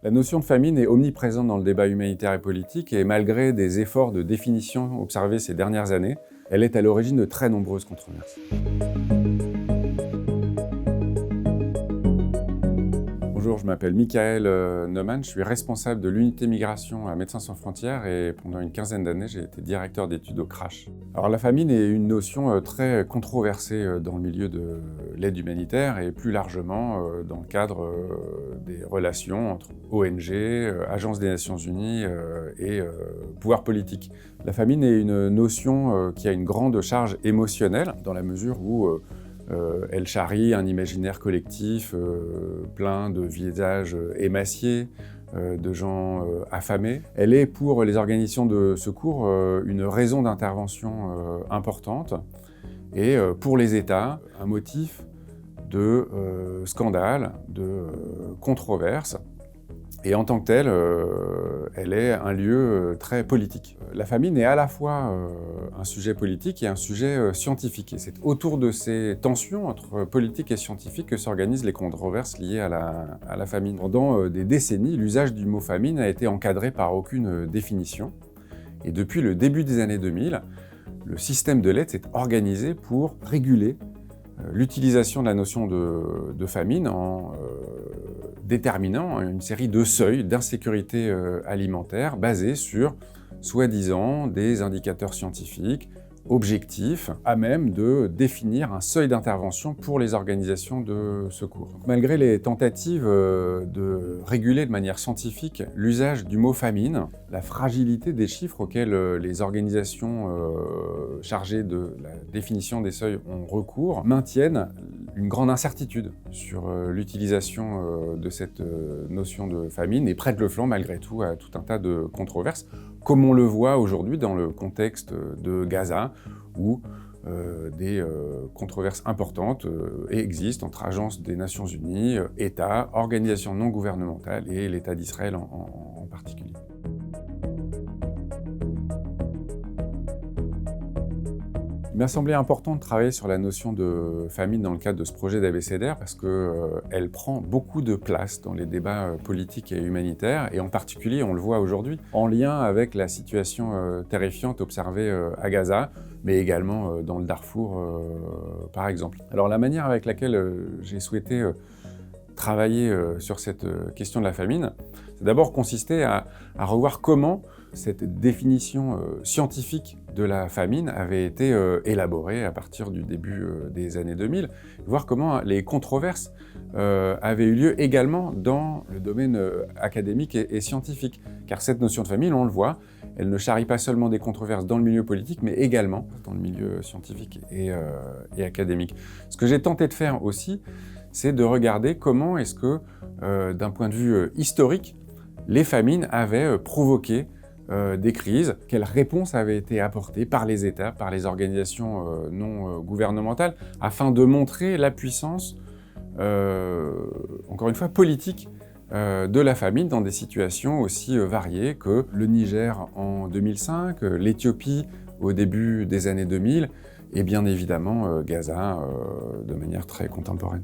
La notion de famine est omniprésente dans le débat humanitaire et politique et malgré des efforts de définition observés ces dernières années, elle est à l'origine de très nombreuses controverses. Bonjour, je m'appelle Michael Neumann, je suis responsable de l'unité migration à Médecins sans frontières et pendant une quinzaine d'années, j'ai été directeur d'études au CRACH. Alors la famine est une notion très controversée dans le milieu de l'aide humanitaire et plus largement dans le cadre des relations entre ONG, Agence des Nations Unies et pouvoir politique. La famine est une notion qui a une grande charge émotionnelle dans la mesure où elle charrie un imaginaire collectif plein de visages émaciés, de gens affamés. Elle est pour les organisations de secours une raison d'intervention importante et pour les États un motif de scandale, de controverse. Et en tant que telle, elle est un lieu très politique. La famine est à la fois un sujet politique et un sujet scientifique. Et c'est autour de ces tensions entre politique et scientifique que s'organisent les controverses liées à la famine. Pendant des décennies, l'usage du mot famine a été encadré par aucune définition. Et depuis le début des années 2000, le système de l'aide s'est organisé pour réguler l'utilisation de la notion de famine en déterminant une série de seuils d'insécurité alimentaire basés sur, soi-disant, des indicateurs scientifiques, objectifs, à même de définir un seuil d'intervention pour les organisations de secours. Malgré les tentatives de réguler de manière scientifique l'usage du mot famine, la fragilité des chiffres auxquels les organisations chargées de la définition des seuils ont recours maintiennent une grande incertitude sur l'utilisation de cette notion de famine et prête le flanc malgré tout à tout un tas de controverses, comme on le voit aujourd'hui dans le contexte de Gaza, où des controverses importantes existent entre agences des Nations Unies, États, organisations non gouvernementales et l'État d'Israël en particulier. Il m'a semblé important de travailler sur la notion de famine dans le cadre de ce projet d'ABCDR parce qu'elle prend beaucoup de place dans les débats politiques et humanitaires, et en particulier, on le voit aujourd'hui, en lien avec la situation terrifiante observée à Gaza, mais également dans le Darfour, par exemple. Alors la manière avec laquelle j'ai souhaité travailler sur cette question de la famine, c'est d'abord consisté à revoir comment cette définition scientifique de la famine avait été élaborée à partir du début des années 2000, voir comment les controverses avaient eu lieu également dans le domaine académique et scientifique. Car cette notion de famine, on le voit, elle ne charrie pas seulement des controverses dans le milieu politique, mais également dans le milieu scientifique et académique. Ce que j'ai tenté de faire aussi, c'est de regarder comment est-ce que, d'un point de vue historique, les famines avaient provoqué des crises, quelles réponses avaient été apportées par les États, par les organisations non gouvernementales, afin de montrer la puissance, encore une fois, politique de la famine dans des situations aussi variées que le Niger en 2005, l'Éthiopie au début des années 2000, et bien évidemment Gaza de manière très contemporaine.